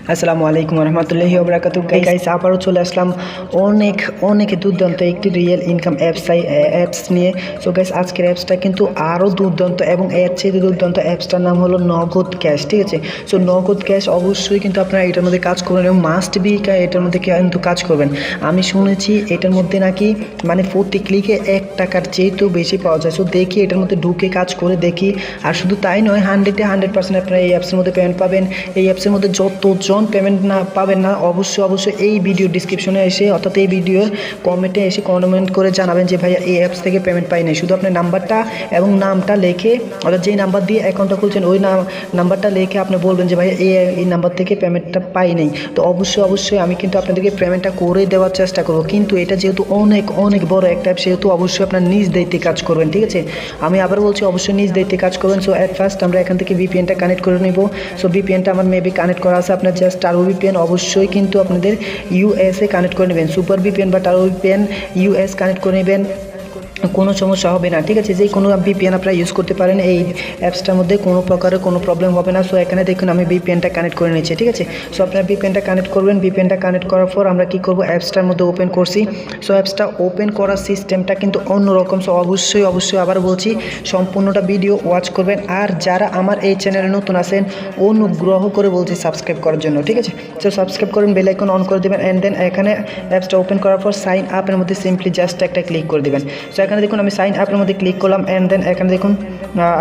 আসসালামু আলাইকুম রহমতুল্লাহি ওয়া বারাকাতুহু। গাইস আবারও চলে আসলাম অনেক দুর্দান্ত একটি রিয়েল ইনকাম অ্যাপস নিয়ে। সো গাইস আজকের অ্যাপসটা কিন্তু আরও দুর্দান্ত এবং এর চেয়ে দুর্দান্ত অ্যাপসটার নাম হলো নগদ ক্যাশ। ঠিক আছে, সো নগদ ক্যাশ অবশ্যই কিন্তু আপনারা এটার মধ্যে কাজ করবেন এবং মাস্ট বি এটার মধ্যে কিন্তু কাজ করবেন। আমি শুনেছি এটার মধ্যে নাকি মানে প্রতি ক্লিকে 1 টাকার চেয়েও বেশি পাওয়া যায়। সো দেখি এটার মধ্যে ঢুকে কাজ করে দেখি। আর শুধু তাই নয়, 100% আপনারা এই অ্যাপসের মধ্যে পেমেন্ট পাবেন। এই অ্যাপসের মধ্যে যতজন পেমেন্ট না পাবেন না অবশ্যই এই ভিডিও ডিসক্রিপশনে এসে অর্থাৎ এই ভিডিওর কমেন্টে এসে কমেন্ট করে জানাবেন যে ভাইয়া এই অ্যাপস থেকে পেমেন্ট পাই নাই। শুধু আপনার নাম্বারটা এবং নামটা লিখে অর্থাৎ যেই নাম্বার দিয়ে অ্যাকাউন্টটা খুলছেন ওই নাম্বারটা লিখে আপনি বলবেন যে ভাইয়া এই নাম্বার থেকে পেমেন্টটা পাই নাই। তো অবশ্যই আমি কিন্তু আপনাদেরকে পেমেন্টটা করে দেওয়ার চেষ্টা করব। কিন্তু এটা যেহেতু অনেক বড় একটা অ্যাপ সেহেতু অবশ্যই আপনার নিজ দায়িত্বে কাজ করবেন। ঠিক আছে, আমি আবার বলছি অবশ্যই নিজ দায়িত্বে কাজ করবেন। সো অ্যাট ফার্স্ট আমরা এখান থেকে ভিপিএনটা কানেক্ট করে নেব। সো ভিপিএনটা আমার মেবি কানেক্ট করা আছে। আপনার জাস্ট টার্বো ভিপিএন অবশ্যই কিন্তু আপনাদের ইউএসএ কানেক্ট করে নেবেন। সুপার ভিপিএন বা টার্বো ভিপিএন ইউএস কানেক্ট করে নেবেন, কোনো সমস্যা হবে না। ঠিক আছে, যে কোনো ভিপিএন আপনারা ইউজ করতে পারেন, এই অ্যাপসটার মধ্যে কোনো প্রকারের কোনো প্রবলেম হবে না। সো এখানে দেখুন আমি ভিপিএনটা কানেক্ট করে নিচ্ছি। ঠিক আছে, সো আপনারা ভিপিএনটা কানেক্ট করবেন। ভিপিএনটা কানেক্ট করার পর আমরা কী করবো, অ্যাপসটার মধ্যে ওপেন করছি। সো অ্যাপসটা ওপেন করার সিস্টেমটা কিন্তু অন্যরকম। সো অবশ্যই আবার বলছি সম্পূর্ণটা ভিডিও ওয়াচ করবেন। আর যারা আমার এই চ্যানেলে নতুন আছেন অনুগ্রহ করে বলছি সাবস্ক্রাইব করার জন্য। ঠিক আছে, সো সাবস্ক্রাইব করুন, বেল আইকন অন করে দেবেন অ্যান্ড দেন এখানে অ্যাপসটা ওপেন করার পর সাইন আপের মধ্যে সিম্পলি জাস্ট একটা ক্লিক করে দেবেন। সো এখানে দেখুন আমি সাইন আপের মধ্যে ক্লিক করলাম অ্যান্ড দেন এখানে দেখুন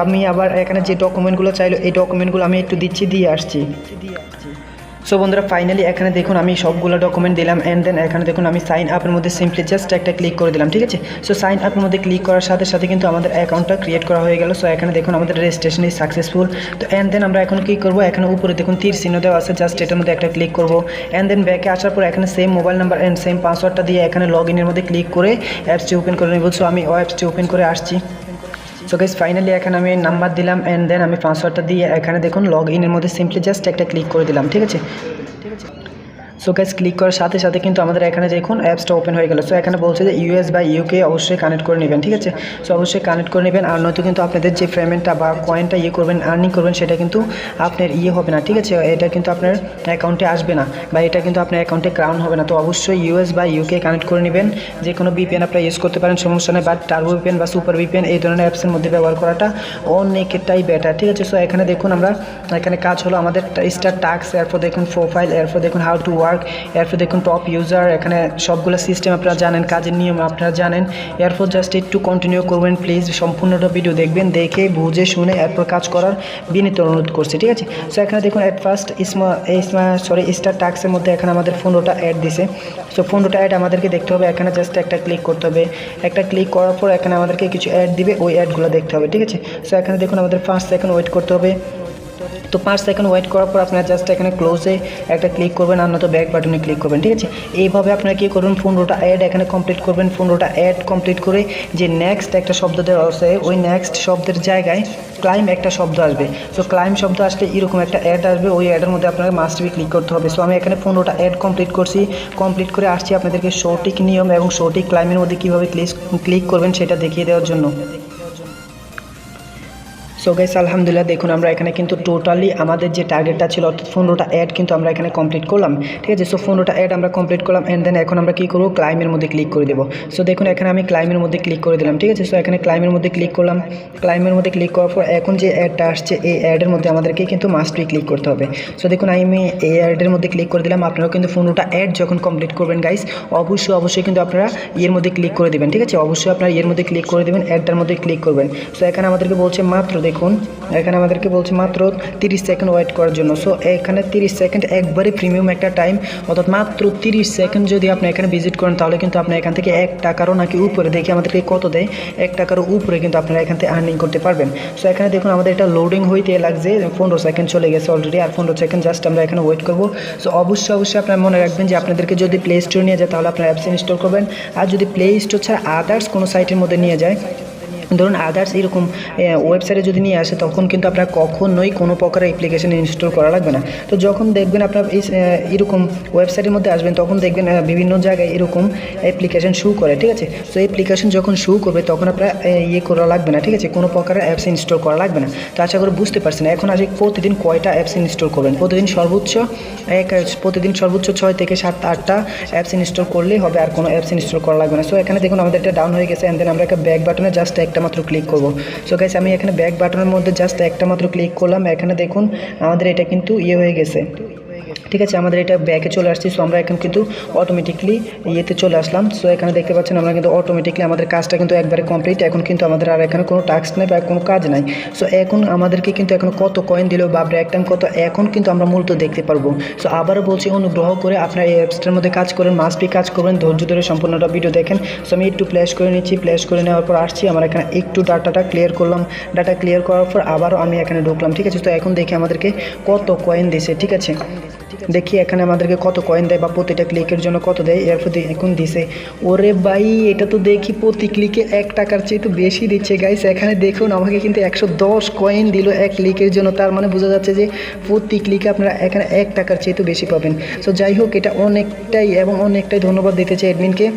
আমি আবার এখানে যে ডকুমেন্টগুলো চাইলো এই ডকুমেন্টগুলো আমি একটু দিয়ে আসছি। সো বন্ধুরা ফাইনালি এখানে দেখুন আমি সবগুলো ডকুমেন্ট দিলাম অ্যান্ড দেন এখানে দেখুন আমি সাইন আপের মধ্যে সিম্পলি জাস্ট একটা ক্লিক করে দিলাম। ঠিক আছে, সো সাইন আপের মধ্যে ক্লিক করার সাথে কিন্তু আমাদের অ্যাকাউন্টটা ক্রিয়েট করা হয়ে গেল। সো এখানে দেখুন আমাদের রেজিস্ট্রেশন ইজ সাকসেসফুল। তো অ্যান্ড দেন আমরা এখন কী করবো, এখানে উপরে দেখুন তীর চিহ্ন দেওয়া আছে, জাস্ট এটার মধ্যে একটা ক্লিক করবো অ্যান্ড দেন ব্যাকে আসার পর এখানে same mobile number and same পাসওয়ার্ডটা দিয়ে এখানে লগ ইনের মধ্যে ক্লিক করে অ্যাপসটি ওপেন করে নেব। সো আমি অ্যাপসটি ওপেন করে আসছি। সো গাইস ফাইনালি এখানে আমি নাম্বার দিলাম অ্যান্ড দেন আমি পাসওয়ার্ডটা দিয়ে এখানে দেখুন লগ ইনের মধ্যে সিম্পলি জাস্ট একটা ক্লিক করে দিলাম। ঠিক আছে, সো গাইস ক্লিক করার সাথে কিন্তু আমাদের এখানে দেখুন অ্যাপসটা ওপেন হয়ে গেল। সো এখানে বলছে যে ইউএস বা ইউকে অবশ্যই কানেক্ট করে নেবেন। ঠিক আছে, সো অবশ্যই কানেক্ট করে নেবেন, আর নয়তো কিন্তু আপনাদের যে পেমেন্টটা বা কয়েনটা করবেন আর্নিং করবেন সেটা কিন্তু আপনার হবে না। ঠিক আছে, এটা কিন্তু আপনার অ্যাকাউন্টে আসবে না বা এটা কিন্তু আপনার অ্যাকাউন্টে ক্রাউন হবে না। তো অবশ্যই ইউএস বা ইউকে কানেক্ট করে নেবেন। যে কোনো ভিপিএন আপনারা ইউজ করতে পারেন, সমস্যা নেই, বাট টার্বো ভিপিএন বা সুপার ভিপিএন এই ধরনের অ্যাপসের মধ্যে ব্যবহার করাটা অনেকটাই বেটার। ঠিক আছে, সো এখানে দেখুন আমরা এখানে কাজ হলো আমাদের স্টার টাস্ক, এরপর দেখুন প্রোফাইল, এরপর দেখুন হাউ টু ওয়ার্ক, এরপর দেখুন টপ ইউজার, এখানে সবগুলো সিস্টেম আপনারা জানেন, কাজের নিয়ম আপনারা জানেন। এরপর জাস্ট একটু কন্টিনিউ করবেন প্লিজ, সম্পূর্ণটা ভিডিও দেখবেন, দেখে বুঝে শুনে এরপর কাজ করার বিনীত অনুরোধ করছি। ঠিক আছে, সো এখানে দেখুন অ্যাট ফার্স্ট স্টার টাস্কের মধ্যে এখানে আমাদের 15টা অ্যাড দিছে। সো 15টা অ্যাড আমাদেরকে দেখতে হবে, এখানে জাস্ট একটা ক্লিক করতে হবে। একটা ক্লিক করার পর এখানে আমাদেরকে কিছু অ্যাড দিবে, ওই অ্যাডগুলো দেখতে হবে। ঠিক আছে, সো এখানে দেখুন আমাদের 5 সেকেন্ড ওয়েট করতে হবে। তো 5 সেকেন্ড ওয়েট করার পর আপনারা জাস্ট এখানে ক্লোজে একটা ক্লিক করবেন আর নয়তো ব্যাক বাটনে ক্লিক করবেন। ঠিক আছে, এইভাবে আপনারা কী করবেন, 15টা অ্যাড এখানে কমপ্লিট করবেন। 15টা অ্যাড কমপ্লিট করে যে নেক্সট একটা শব্দ দেওয়া আছে ওই নেক্সট শব্দের জায়গায় ক্লাইম একটা শব্দ আসবে। সো ক্লাইম শব্দ আসলে এরকম একটা অ্যাড আসবে, ওই অ্যাডের মধ্যে আপনাকে মাস্ট বি ক্লিক করতে হবে। সো আমি এখানে 15টা অ্যাড কমপ্লিট করছি, কমপ্লিট করে আসছি আপনাদেরকে সঠিক নিয়ম এবং সঠিক ক্লাইমের মধ্যে কীভাবে ক্লিক করবেন সেটা দেখিয়ে দেওয়ার জন্য। সো গাইস আলহামদুলিল্লাহ দেখুন আমরা এখানে কিন্তু টোটালি আমাদের যে টার্গেটটা ছিল অর্থাৎ 15টা অ্যাড কিন্তু আমরা এখানে কমপ্লিট করলাম। ঠিক আছে, সো 15টা অ্যাড আমরা কমপ্লিট করলাম অ্যান্ড দেন এখন আমরা কী করবো, ক্লাইমের মধ্যে ক্লিক করে দেবো। সো দেখুন এখানে আমি ক্লাইমের মধ্যে ক্লিক করে দিলাম। ঠিক আছে, সো এখানে ক্লাইমের মধ্যে ক্লিক করলাম। ক্লাইমের মধ্যে ক্লিক করার পর এখন যে অ্যাডটা আসছে এই অ্যাডের মধ্যে আমাদেরকে কিন্তু মাস্ট বি ক্লিক করতে হবে। সো দেখুন আমি এই অ্যাডের মধ্যে ক্লিক করে দিলাম। আপনারাও কিন্তু 15টা অ্যাড যখন কমপ্লিট করবেন গাইস অবশ্যই কিন্তু আপনারা এর মধ্যে ক্লিক করে দেবেন। ঠিক আছে, অবশ্যই আপনারা এর মধ্যে ক্লিক করে দেবেন, অ্যাডটার মধ্যে ক্লিক করবেন। সো এখানে আমাদেরকে বলছে মাত্র দেখুন এখানে আমাদেরকে বলছে মাত্র 30 সেকেন্ড ওয়েট করার জন্য। সো এখানে 30 সেকেন্ড একবারে প্রিমিয়াম একটা টাইম, অর্থাৎ মাত্র 30 সেকেন্ড যদি আপনি এখানে ভিজিট করেন তাহলে কিন্তু আপনি এখান থেকে 1 টাকারও নাকি উপরে দেখি আমাদেরকে কত দেয়, 1 টাকারও উপরে কিন্তু আপনারা এখান থেকে আর্নিং করতে পারবেন। সো এখানে দেখুন আমাদের এটা লোডিং হইতে লাগছে 15 সেকেন্ড চলে গেছে অলরেডি, আর 15 সেকেন্ড জাস্ট আমরা এখানে ওয়েট করবো। সো অবশ্যই আপনারা মনে রাখবেন যে আপনাদেরকে যদি প্লে স্টোর নিয়ে যায় তাহলে আপনারা অ্যাপস ইনস্টল করবেন, আর যদি প্লে স্টোর ছাড়া আদার্স কোনো সাইটের মধ্যে নিয়ে যায় ধরুন আদার্স এরকম ওয়েবসাইটে যদি নিয়ে আসে তখন কিন্তু আপনার কখনোই কোনো প্রকার অ্যাপ্লিকেশন ইনস্টল করা লাগবে না। তো যখন দেখবেন আপনার এই এরকম ওয়েবসাইটের মধ্যে আসবেন তখন দেখবেন বিভিন্ন জায়গায় এরকম অ্যাপ্লিকেশন শো করে, ঠিক আছে। সো অ্যাপ্লিকেশন যখন শো করবে তখন আপনার ইয়ে করা লাগবে না, ঠিক আছে, কোনো প্রকার অ্যাপস ইনস্টল করা লাগবে না। তো আশা করে বুঝতে পারছেন। এখন আসে প্রতিদিন কয়টা অ্যাপস ইনস্টল করবেন। প্রতিদিন সর্বোচ্চ 6 থেকে 7-8টা অ্যাপস ইনস্টল করলেই হবে, আর কোনো অ্যাপস ইনস্টল করা লাগবে না। সো এখানে দেখুন আমাদের এটা ডাউন হয়ে গেছে, অ্যান্ড দেন আমরা একটা ব্যাক বাটনে জাস্ট একটা মাত্র ক্লিক করব। সো গাইস আমি এখানে ব্যাক বাটনের মধ্যে জাস্ট একটা মাত্র ক্লিক করলাম। এখানে দেখুন আমাদের এটা কিন্তু হয়ে গেছে, ঠিক আছে, আমাদের এটা ব্যাকে চলে আসছি। সো আমরা এখন কিন্তু অটোমেটিকলি ইয়েতে চলে আসলাম। সো এখানে দেখতে পাচ্ছেন আমরা কিন্তু অটোমেটিকলি আমাদের কাজটা কিন্তু একবারে কমপ্লিট। এখন কিন্তু আমাদের আর এখানে কোনো টাস্ক নেই বা কোনো কাজ নাই। সো এখন আমাদেরকে কিন্তু এখন কত কয়েন দিল বা ব্রেক টাইম কত, এখন কিন্তু আমরা মূলত দেখতে পারবো। সো আবারও বলছি, অনুগ্রহ করে আপনার এই অ্যাপসটার মধ্যে কাজ করেন, মাস্ট বি কাজ করবেন, ধৈর্য ধরে সম্পূর্ণটা ভিডিও দেখেন। সো আমি একটু প্লেস করে নিচ্ছি, প্লেস করে নেওয়ার পর আসছি, আমার এখানে একটু ডাটাটা ক্লিয়ার করলাম। ডাটা ক্লিয়ার করার পর আবারও আমি এখানে ঢুকলাম, ঠিক আছে। তো এখন দেখি আমাদেরকে কত কয়েন দিছে, ঠিক আছে, দেখি এখানে আমাদেরকে কত কয়েন দেয় বা প্রতিটা ক্লিকের জন্য কত দেয়। এরপর এখন দিছে, ওরে ভাই এটা তো দেখি প্রতি ক্লিকে 1 টাকার চেয়ে তো বেশি দিচ্ছে গাইস। এখানে দেখুন আমাকে কিন্তু 110 কয়েন দিল 1 ক্লিকের জন্য। তার মানে বোঝা যাচ্ছে যে প্রতি ক্লিকে আপনারা এখানে 1 টাকার চেয়ে তো বেশি পাবেন। সো যাই হোক, এটা অনেকটাই ধন্যবাদ দিতে চাই অ্যাডমিনকে,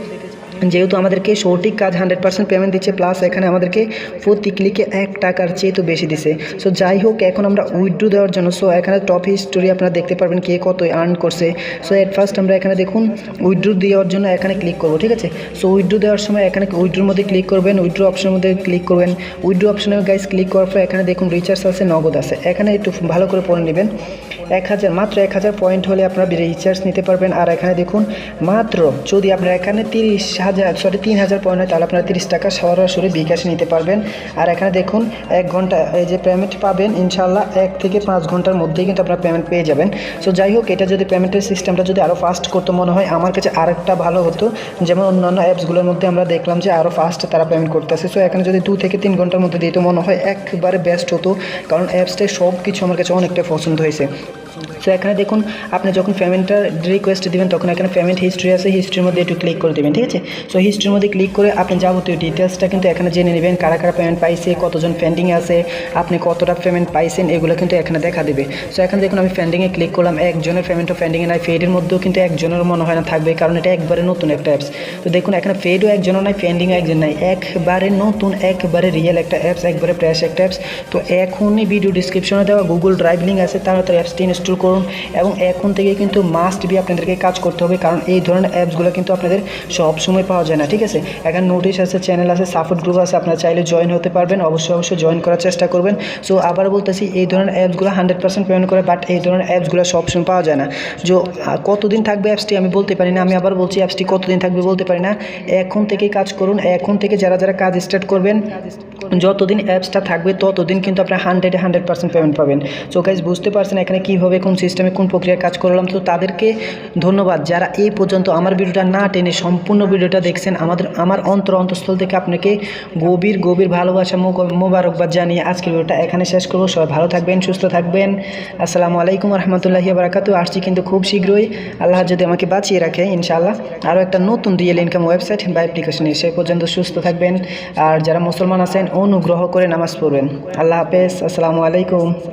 যেহেতু আমাদেরকে সঠিক কাজ 100% পেমেন্ট দিচ্ছে, প্লাস এখানে আমাদেরকে প্রতি ক্লিকে 1 টাকার চেয়ে তো বেশি দিছে। সো যাই হোক, এখন আমরা উইথড্র দেওয়ার জন্য, সো এখানে টপ হিস্টোরি আপনারা দেখতে পারবেন কে কত আর্ন করছে। সো এট ফার্স্ট আমরা এখানে দেখুন উইথড্র দেওয়ার জন্য এখানে ক্লিক করবো, ঠিক আছে। সো উইথড্র দেওয়ার সময় এখানে উইথড্রোর মধ্যে ক্লিক করবেন, উইথড্র অপশনের মধ্যে ক্লিক করবেন। উইথড্র অপশনে গাইস ক্লিক করার পর এখানে দেখুন রিচার্জ আছে, নগদ আছে। এখানে একটু ভালো করে পড়ে নেবেন। মাত্র 1000 পয়েন্ট হলে আপনারা রিচার্জ নিতে পারবেন। আর এখানে দেখুন মাত্র যদি আপনার এখানে 3000 পয়েন্ট হয় তাহলে আপনারা 30 টাকা সরাসরি বিকাশে নিতে পারবেন। আর এখানে দেখুন 1 ঘন্টা এই যে পেমেন্ট পাবেন, ইনশাল্লাহ 1 থেকে 5 ঘন্টার মধ্যেই কিন্তু আপনারা পেমেন্ট পেয়ে যাবেন। সো যাই হোক, এটা যদি পেমেন্টের সিস্টেমটা যদি আরও ফাস্ট করতে মনে হয়, আমার কাছে আরেকটা ভালো হতো, যেমন অন্যান্য অ্যাপসগুলোর মধ্যে আমরা দেখলাম যে আরও ফাস্ট তারা পেমেন্ট করতেছে। সো এখানে যদি 2 থেকে 3 ঘন্টার মধ্যে দিতে মনে হয় একবারে বেস্ট হতো, কারণ অ্যাপসটাই সব কিছু আমার কাছে অনেকটা পছন্দ হয়েছে। সো এখানে দেখুন আপনি যখন পেমেন্টটা রিকোয়েস্ট দেবেন তখন এখানে পেমেন্ট হিস্ট্রি আছে, হিস্ট্রির মধ্যে একটু ক্লিক করে দেবেন, ঠিক আছে। সো হিস্ট্রির মধ্যে ক্লিক করে আপনি যাবতীয় ডিটেলসটা কিন্তু এখানে জেনে নেবেন, কারা কারা পেমেন্ট পাইছে, কতজন পেন্ডিংয়ে আছে, আপনি কতটা পেমেন্ট পাইছেন, এগুলো কিন্তু এখানে দেখা দেবে। সো এখানে দেখুন আমি পেন্ডিংয়ে ক্লিক করলাম, একজনের পেমেন্টও পেন্ডিংয়ে নাই, ফেডের মধ্যেও কিন্তু একজনের মনে হয় না থাকবে, কারণ এটা একবারে নতুন একটা অ্যাপস। তো দেখুন এখানে ফেডও একজনও নাই, পেন্ডিংও একজন নাই, একবারে নতুন, একবারে রিয়েল একটা অ্যাপস, একবারে ফ্রেশ একটা অ্যাপস। তো এখনই ভিডিও ডিসক্রিপশনে দেওয়া গুগল ড্রাইভ লিঙ্ক আছে, তাড়াতাড়ি অ্যাপসটি ইনস্টল করুন। এবং এখন থেকে কিন্তু মাস্ট বি আপনাদেরকে কাজ করতে হবে, কারণ এই ধরনের অ্যাপসগুলো কিন্তু আপনাদের সব সময় পাওয়া যায় না, ঠিক আছে। এখানে নোটিশ আছে, চ্যানেল আছে, সাপোর্ট গ্রুপ আছে, আপনারা চাইলে জয়েন হতে পারবেন, অবশ্যই জয়েন করার চেষ্টা করবেন। সো আবার বলতেছি, এই ধরনের অ্যাপসগুলো 100% পেমেন্ট করে, বাট এই ধরনের অ্যাপসগুলো সবসময় পাওয়া যায় না। কতদিন থাকবে অ্যাপসটি আমি বলতে পারি না, আমি আবার বলছি অ্যাপসটি কতদিন থাকবে বলতে পারি না। এখন থেকেই কাজ করুন, এখন থেকে যারা কাজ স্টার্ট করবেন, যতদিন অ্যাপসটা থাকবে ততদিন কিন্তু আপনার 100% পেমেন্ট পাবেন। সো গাইজ বুঝতে পারছেন এখানে কীভাবে কোন সিস্টেমে কোন প্রক্রিয়ায় কাজ করলাম। তো তাদেরকে ধন্যবাদ যারা এই পর্যন্ত আমার ভিডিওটা না টেনে সম্পূর্ণ ভিডিওটা দেখছেন। আমার অন্তঃস্থল থেকে আপনাকে গভীর ভালোবাসা মোবারকবাদ জানিয়ে আজকের ভিডিওটা এখানে শেষ করবো। সবাই ভালো থাকবেন, সুস্থ থাকবেন। আসসালামু আলাইকুম রহমতুল্লাহি বারাকাতুহু। আসছি কিন্তু খুব শীঘ্রই, আল্লাহ যদি আমাকে বাঁচিয়ে রাখে, ইনশাআল্লাহ আরও একটা নতুন রিয়েল ইনকাম ওয়েবসাইট বা অ্যাপ্লিকেশন নিয়ে। সে পর্যন্ত সুস্থ থাকবেন, আর যারা মুসলমান আছেন অনুগ্রহ করে নামাজ পড়বেন। আল্লাহ হাফেজ, আসসালামু আলাইকুম।